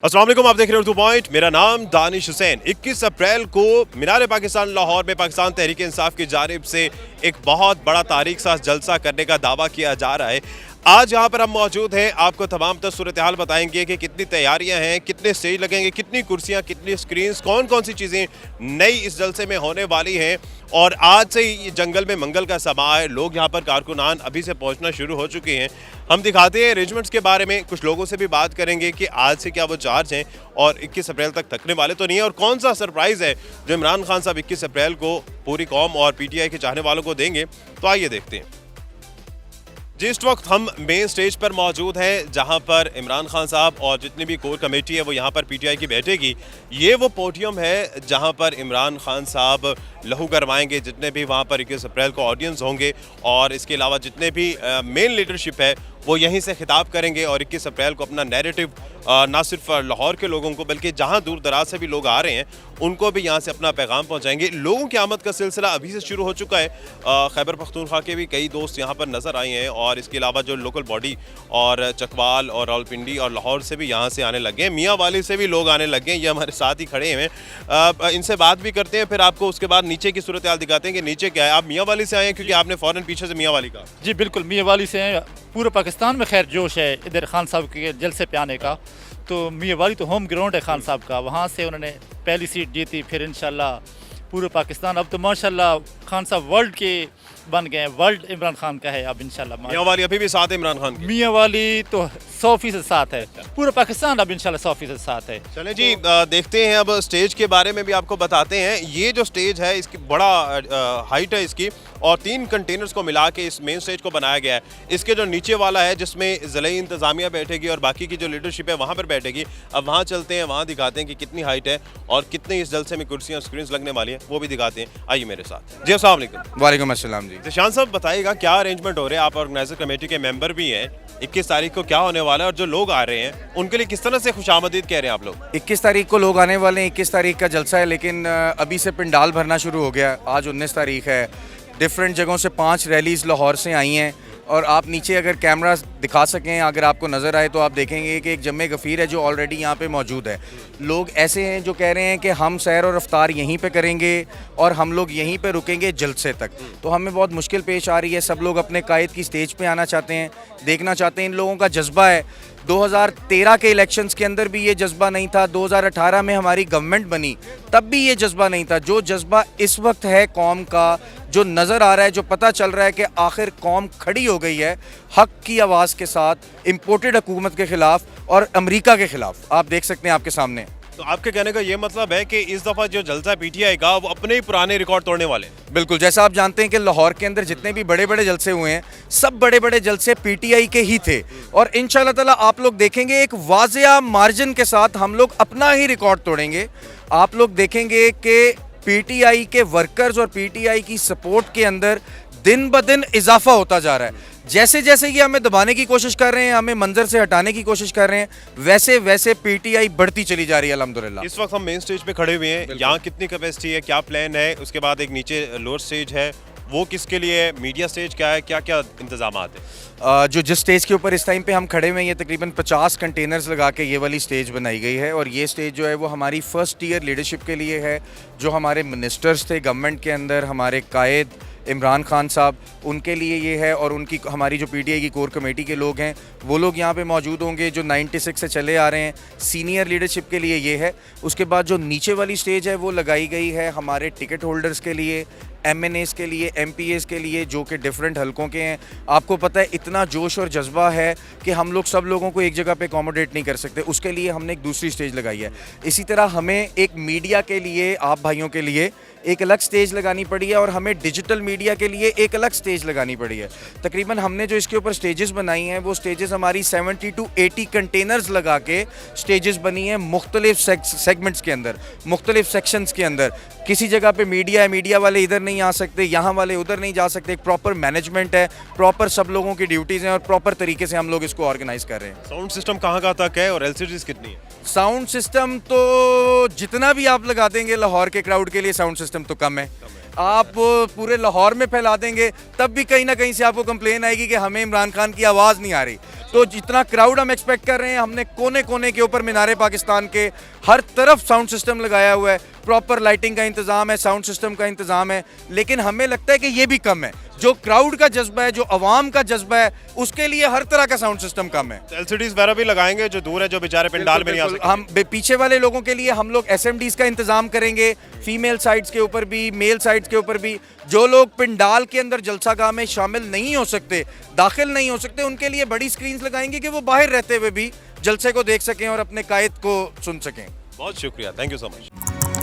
अस्सलाम वालेकुम, आप देख रहे हैं उर्दू पॉइंट। मेरा नाम दानिश हुसैन। 21 अप्रैल को मीनार पाकिस्तान लाहौर में पाकिस्तान तहरीक इंसाफ की जानिब से एक बहुत बड़ा तारीख साज जलसा करने का दावा किया जा रहा है। आज यहाँ पर हम मौजूद हैं, आपको तमाम सूरत हाल बताएंगे कि कितनी तैयारियां हैं, कितने स्टेज लगेंगे, कितनी कुर्सियां, कितनी स्क्रीन्स, कौन कौन सी चीज़ें नई इस जलसे में होने वाली हैं। और आज से ही जंगल में मंगल का समा है। लोग यहाँ पर कारकुनान अभी से पहुँचना शुरू हो चुके हैं। हम दिखाते हैं अरेंजमेंट्स के बारे में, कुछ लोगों से भी बात करेंगे कि आज से क्या वो चार्ज हैं और 21 अप्रैल तक थकने वाले तो नहीं है, और कौन सा सरप्राइज़ है जो इमरान खान साहब 21 अप्रैल को पूरी कौम और PTI के चाहने वालों को देंगे। तो आइए देखते हैं। जिस वक्त हम मेन स्टेज पर मौजूद हैं, जहां पर इमरान खान साहब और जितनी भी कोर कमेटी है वो यहां पर PTI की बैठेगी। ये वो पोडियम है जहां पर इमरान खान साहब लहू गरमाएंगे, जितने भी वहां पर 21 अप्रैल को ऑडियंस होंगे, और इसके अलावा जितने भी मेन लीडरशिप है वो यहीं से खिताब करेंगे और 21 अप्रैल को अपना नैरेटिव ना सिर्फ लाहौर के लोगों को बल्कि जहां दूर दराज से भी लोग आ रहे हैं उनको भी यहां से अपना पैगाम पहुंचाएंगे। लोगों की आमद का सिलसिला अभी से शुरू हो चुका है। खैबर पख्तूनख्वा के भी कई दोस्त यहां पर नज़र आए हैं, और इसके अलावा जो लोकल बॉडी और चकवाल और रावलपिंडी और लाहौर से भी यहाँ से आने लगे हैं। मियाँ वाली से भी लोग आने लगे हैं, ये हमारे साथ ही खड़े हैं। इनसे बात भी करते हैं, फिर आपको उसके बाद नीचे की सूरत हाल दिखाते हैं कि नीचे क्या है। आप मियाँ वाली से आए हैं क्योंकि आपने फ़ौरन पीछे से मियाँ वाली कहा। जी बिल्कुल, मियाँ वाली से हैं। पूरे पाकिस्तान में खैर जोश है इधर खान साहब के जलसे पे आने का, तो मियाँ वाली तो होम ग्राउंड है खान साहब का। वहाँ से उन्होंने पहली सीट जीती, फिर इंशाल्लाह पूरे पाकिस्तान, अब तो माशाल्लाह खान साहब वर्ल्ड के बन गए हैं। वर्ल्ड इमरान खान का है अब इंशाल्लाह। मियाँ वाली अभी भी साथ है इमरान खान के? मियाँ वाली तो 100% साथ है, पूरा पाकिस्तान अब इंशाल्लाह 100% साथ है। चलें जी, देखते हैं। अब स्टेज के बारे में भी आपको बताते हैं। ये जो स्टेज है इसकी बड़ा हाइट है इसकी, और 3 कंटेनर्स को मिला के इस मेन स्टेज को बनाया गया है। इसके जो नीचे वाला है जिसमें ज़िले इंतज़ामिया बैठेगी और बाकी की जो लीडरशिप है वहाँ पर बैठेगी। अब वहाँ चलते हैं, वहाँ दिखाते हैं कि कितनी हाइट है और कितने इस जलसे में कुर्सियाँ स्क्रीन्स लगने वाली हैं, वो भी दिखाते हैं। आइए मेरे साथ। जी अस्सलाम वालेकुम। वालेकुम अस्सलाम जी। ज़ीशान साहब बताइएगा क्या अरेंजमेंट हो रहे हैं? आप ऑर्गेनाइजर कमेटी के मेंबर भी हैं। 21 तारीख को क्या होने वाला है और जो लोग आ रहे हैं उनके लिए किस तरह से खुशामदीद कह रहे हैं आप लोग? 21 तारीख को लोग आने वाले हैं। 21 तारीख का जलसा है, लेकिन अभी से पंडाल भरना शुरू हो गया। आज 19 तारीख है। डिफरेंट जगहों से 5 रैलीज़ लाहौर से आई हैं, और आप नीचे अगर कैमरा दिखा सकें, अगर आपको नज़र आए तो आप देखेंगे कि एक जम्मे गफ़ीर है जो ऑलरेडी यहाँ पे मौजूद है। लोग ऐसे हैं जो कह रहे हैं कि हम सैर और अफ्तार यहीं पे करेंगे और हम लोग यहीं पे रुकेंगे जलसे तक। तो हमें बहुत मुश्किल पेश आ रही है। सब लोग अपने कायद की स्टेज पे आना चाहते हैं, देखना चाहते हैं। इन लोगों का जज्बा है। 2013 के इलेक्शंस के अंदर भी ये जज्बा नहीं था। 2018 में हमारी गवर्नमेंट बनी तब भी ये जज्बा नहीं था। जो जज्बा इस वक्त है कौम का, जो नज़र आ रहा है, जो पता चल रहा है कि आखिर कौम खड़ी हो गई है हक की आवाज़ के साथ, इम्पोर्टेड हुकूमत के ख़िलाफ़ और अमेरिका के ख़िलाफ़। आप देख सकते हैं आपके सामने। तो आपके कहने का ये मतलब है कि इस दफ़ा जो जलसा PTI का वो अपने ही पुराने रिकॉर्ड तोड़ने वाले हैं? बिल्कुल, जैसा आप जानते हैं कि लाहौर के अंदर जितने भी बड़े बड़े जलसे हुए हैं सब बड़े बड़े जलसे PTI के ही थे, और इंशाल्लाह ताला आप लोग देखेंगे एक वाज़िया मार्जिन के साथ हम लोग अपना ही रिकॉर्ड तोड़ेंगे। आप लोग देखेंगे कि PTI के वर्कर्स और PTI की सपोर्ट के अंदर दिन ब दिन इजाफा होता जा रहा है। जैसे जैसे ये हमें दबाने की कोशिश कर रहे हैं, हमें मंजर से हटाने की कोशिश कर रहे हैं, वैसे वैसे PTI बढ़ती चली जा रही है अल्हम्दुलिल्लाह। इस वक्त हम मेन स्टेज पे खड़े हुए हैं। यहाँ कितनी कैपेसिटी है, क्या प्लान है? उसके बाद एक नीचे लोअर स्टेज है, वो किसके लिए है? मीडिया स्टेज क्या है? क्या क्या इंतजामात है? जो जिस स्टेज के ऊपर इस टाइम पे हम खड़े हुए हैं, ये तकरीबन 50 कंटेनर्स लगा के ये वाली स्टेज बनाई गई है, और ये स्टेज जो है वो हमारी फर्स्ट ईयर लीडरशिप के लिए है। जो हमारे मिनिस्टर्स थे गवर्नमेंट के अंदर, हमारे कायद इमरान खान साहब, उनके लिए ये है, और उनकी हमारी जो PTI की कोर कमेटी के लोग हैं वो लोग यहाँ पे मौजूद होंगे जो 96 से चले आ रहे हैं। सीनियर लीडरशिप के लिए ये है। उसके बाद जो नीचे वाली स्टेज है वो लगाई गई है हमारे टिकट होल्डर्स के लिए, MNAs के लिए, MPAs के लिए, जो कि डिफरेंट हलकों के हैं। आपको पता है इतना जोश और जज्बा है कि हम लोग सब लोगों को एक जगह पे अकोमोडेट नहीं कर सकते, उसके लिए हमने एक दूसरी स्टेज लगाई है। इसी तरह हमें एक मीडिया के लिए, आप भाइयों के लिए एक अलग स्टेज लगानी पड़ी है, और हमें डिजिटल मीडिया के लिए एक अलग स्टेज लगानी पड़ी है। तकरीबन हमने जो इसके ऊपर स्टेजेस बनाई हैं वो स्टेजेस हमारी 70 to 80 कंटेनर्स लगा के स्टेजेस बनी हैं मुख्तलिफ सेगमेंट्स के अंदर, मुख्तलिफ सेक्शंस के अंदर। किसी जगह पे मीडिया है, मीडिया वाले इधर नहीं आ सकते, यहाँ वाले उधर नहीं जा सकते। एक प्रॉपर मैनेजमेंट है, प्रॉपर सब लोगों की ड्यूटीज़ हैं, और प्रॉपर तरीके से हम लोग इसको ऑर्गेनाइज कर रहे हैं। साउंड सिस्टम कहाँ कहाँ तक है और LCDs कितनी है? साउंड सिस्टम तो जितना भी आप लगा देंगे लाहौर के क्राउड के लिए साउंड सिस्टम तो कम है। आप पूरे लाहौर में फैला देंगे तब भी कहीं ना कहीं से आपको कंप्लेन आएगी कि हमें इमरान खान की आवाज़ नहीं आ रही। तो जितना क्राउड हम एक्सपेक्ट कर रहे हैं, हमने कोने कोने के ऊपर मीनार पाकिस्तान के हर तरफ साउंड सिस्टम लगाया हुआ है, प्रॉपर लाइटिंग का इंतज़ाम है, साउंड सिस्टम का इंतज़ाम है। लेकिन हमें लगता है कि ये भी कम है। जो क्राउड का जज्बा है, जो अवाम का जज्बा है, उसके लिए हर तरह का साउंड सिस्टम कम है। एलसीडीज वगैरह भी लगाएंगे जो दूर है, जो बेचारे पंडाल में नहीं आ बिल्कुल, सकते। हम पीछे वाले लोगों के लिए हम लोग एसएमडीज का इंतजाम करेंगे, फीमेल साइड्स के ऊपर भी, मेल साइड्स के ऊपर भी। जो लोग पंडाल के अंदर जलसागाह में शामिल नहीं हो सकते, दाखिल नहीं हो सकते, उनके लिए बड़ी स्क्रीन्स लगाएंगे कि वो बाहर रहते हुए भी जलसे को देख सकें और अपने कायद को सुन सकें। बहुत शुक्रिया, थैंक यू सो मच।